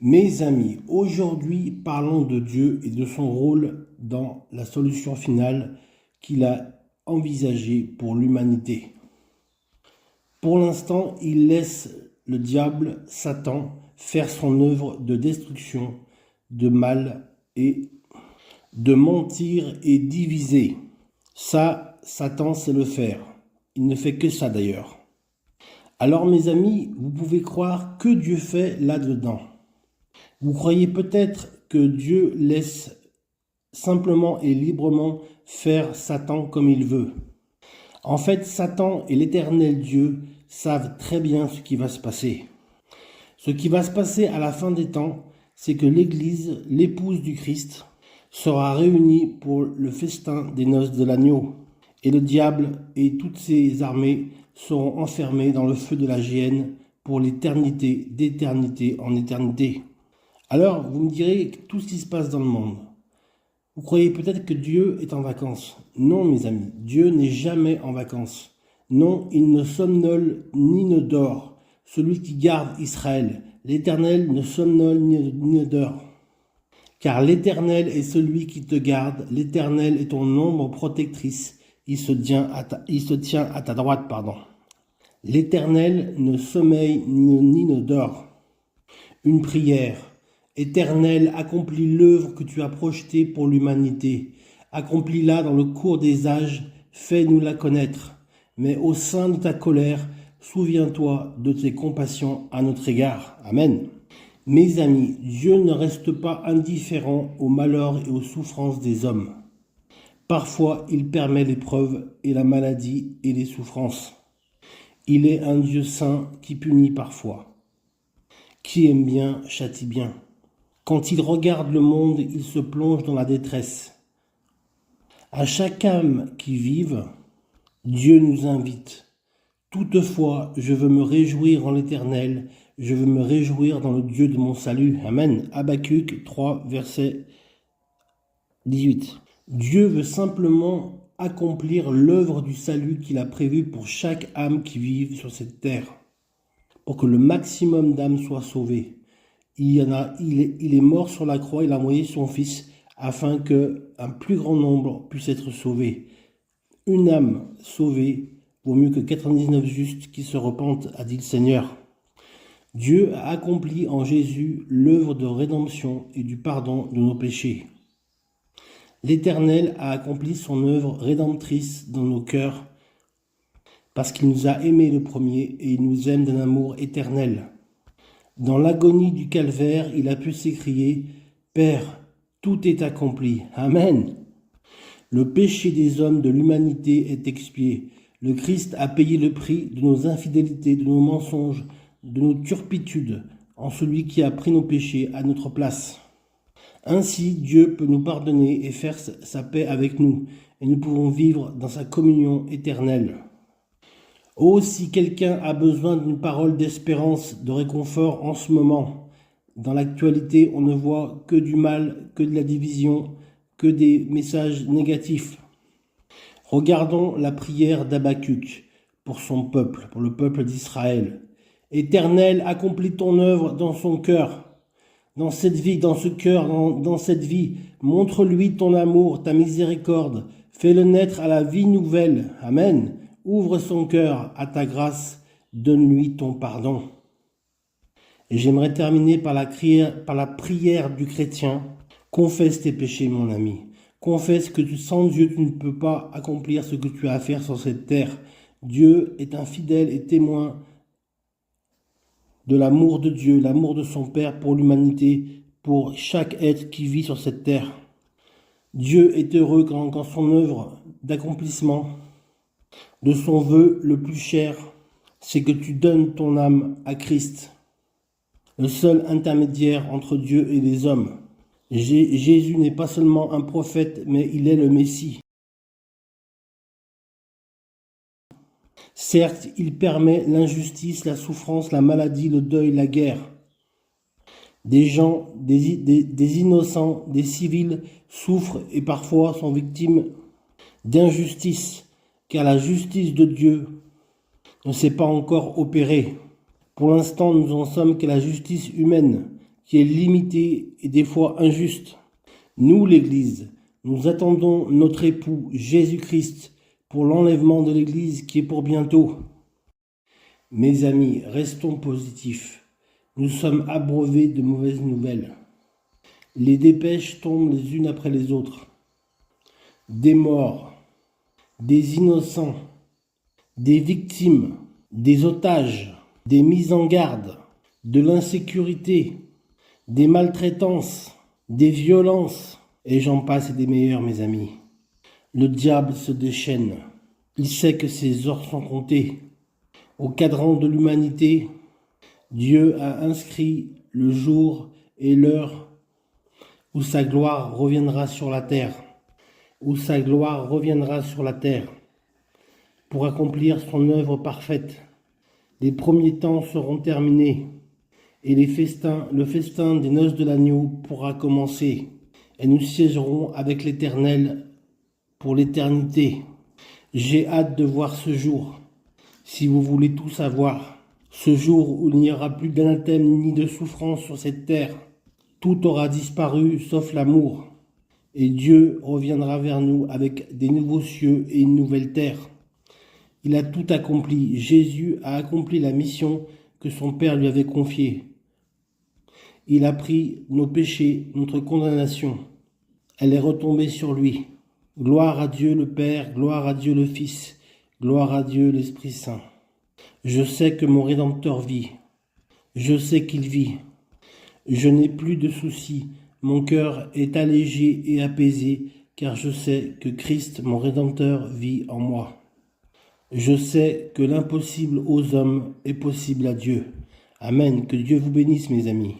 Mes amis, aujourd'hui parlons de Dieu et de son rôle dans la solution finale qu'il a envisagée pour l'humanité. Pour l'instant, il laisse le diable, Satan, faire son œuvre de destruction, de mal et de mentir et diviser. Ça, Satan sait le faire. Il ne fait que ça d'ailleurs. Alors mes amis, vous pouvez croire que Dieu fait là-dedans. Vous croyez peut-être que Dieu laisse simplement et librement faire Satan comme il veut. En fait, Satan et l'Éternel Dieu savent très bien ce qui va se passer. Ce qui va se passer à la fin des temps, c'est que l'Église, l'épouse du Christ, sera réunie pour le festin des noces de l'agneau. Et le diable et toutes ses armées seront enfermés dans le feu de la géhenne pour l'éternité, d'éternité en éternité. Alors, vous me direz tout ce qui se passe dans le monde. Vous croyez peut-être que Dieu est en vacances. Non, mes amis, Dieu n'est jamais en vacances. Non, il ne somnole ni ne dort. Celui qui garde Israël, l'Éternel ne somnole ni ne dort. Car l'Éternel est celui qui te garde, l'Éternel est ton ombre protectrice, il se tient à ta droite. L'Éternel ne sommeille ni ne dort. Une prière. Éternel, accomplis l'œuvre que tu as projetée pour l'humanité. Accomplis-la dans le cours des âges, fais-nous la connaître. Mais au sein de ta colère, souviens-toi de tes compassions à notre égard. Amen. Mes amis, Dieu ne reste pas indifférent aux malheurs et aux souffrances des hommes. Parfois, il permet l'épreuve et la maladie et les souffrances. Il est un Dieu saint qui punit parfois. Qui aime bien, châtie bien. Quand il regarde le monde, il se plonge dans la détresse. À chaque âme qui vive, Dieu nous invite. Toutefois, je veux me réjouir en l'Éternel, je veux me réjouir dans le Dieu de mon salut. Amen. Habakkuk 3, verset 18. Dieu veut simplement accomplir l'œuvre du salut qu'il a prévue pour chaque âme qui vive sur cette terre, pour que le maximum d'âmes soient sauvées. Il est mort sur la croix, il a envoyé son Fils afin qu'un plus grand nombre puisse être sauvé. Une âme sauvée vaut mieux que 99 justes qui se repentent, a dit le Seigneur. Dieu a accompli en Jésus l'œuvre de rédemption et du pardon de nos péchés. L'Éternel a accompli son œuvre rédemptrice dans nos cœurs parce qu'il nous a aimés le premier et il nous aime d'un amour éternel. Dans l'agonie du calvaire, il a pu s'écrier « Père, tout est accompli. Amen ». Le péché des hommes de l'humanité est expié. Le Christ a payé le prix de nos infidélités, de nos mensonges, de nos turpitudes, en celui qui a pris nos péchés à notre place. Ainsi, Dieu peut nous pardonner et faire sa paix avec nous, et nous pouvons vivre dans sa communion éternelle. Oh, si quelqu'un a besoin d'une parole d'espérance, de réconfort en ce moment, dans l'actualité, on ne voit que du mal, que de la division, que des messages négatifs. Regardons la prière d'Habakkuk pour son peuple, pour le peuple d'Israël. Éternel, accomplis ton œuvre dans son cœur, dans cette vie, dans ce cœur, dans cette vie. Montre-lui ton amour, ta miséricorde. Fais-le naître à la vie nouvelle. Amen. Ouvre son cœur à ta grâce, donne-lui ton pardon. Et j'aimerais terminer par la prière du chrétien. Confesse tes péchés, mon ami. Confesse que sans Dieu, tu ne peux pas accomplir ce que tu as à faire sur cette terre. Dieu est un fidèle et témoin de l'amour de Dieu, l'amour de son Père pour l'humanité, pour chaque être qui vit sur cette terre. Dieu est heureux quand son œuvre d'accomplissement de son vœu le plus cher, c'est que tu donnes ton âme à Christ, le seul intermédiaire entre Dieu et les hommes. Jésus n'est pas seulement un prophète, mais il est le Messie. Certes, il permet l'injustice, la souffrance, la maladie, le deuil, la guerre. Des gens, des innocents, des civils souffrent et parfois sont victimes d'injustice, car la justice de Dieu ne s'est pas encore opérée. Pour l'instant, nous en sommes qu'à la justice humaine, qui est limité et des fois injuste. Nous, l'Église, nous attendons notre époux Jésus-Christ pour l'enlèvement de l'Église qui est pour bientôt. Mes amis, restons positifs. Nous sommes abreuvés de mauvaises nouvelles. Les dépêches tombent les unes après les autres. Des morts, des innocents, des victimes, des otages, des mises en garde, de l'insécurité, des maltraitances, des violences, et j'en passe et des meilleurs, mes amis. Le diable se déchaîne. Il sait que ses heures sont comptées. Au cadran de l'humanité, Dieu a inscrit le jour et l'heure où sa gloire reviendra sur la terre, pour accomplir son œuvre parfaite. Les premiers temps seront terminés, et le festin des noces de l'agneau pourra commencer, et nous siégerons avec l'Éternel pour l'éternité. J'ai hâte de voir ce jour, si vous voulez tout savoir, ce jour où il n'y aura plus d'anathème ni de souffrance sur cette terre. Tout aura disparu sauf l'amour, et Dieu reviendra vers nous avec des nouveaux cieux et une nouvelle terre. Il a tout accompli. Jésus a accompli la mission que son Père lui avait confiée. Il a pris nos péchés, notre condamnation. Elle est retombée sur lui. Gloire à Dieu le Père, gloire à Dieu le Fils, gloire à Dieu l'Esprit Saint. Je sais que mon Rédempteur vit. Je sais qu'il vit. Je n'ai plus de soucis. Mon cœur est allégé et apaisé, car je sais que Christ, mon Rédempteur, vit en moi. Je sais que l'impossible aux hommes est possible à Dieu. Amen. Que Dieu vous bénisse, mes amis.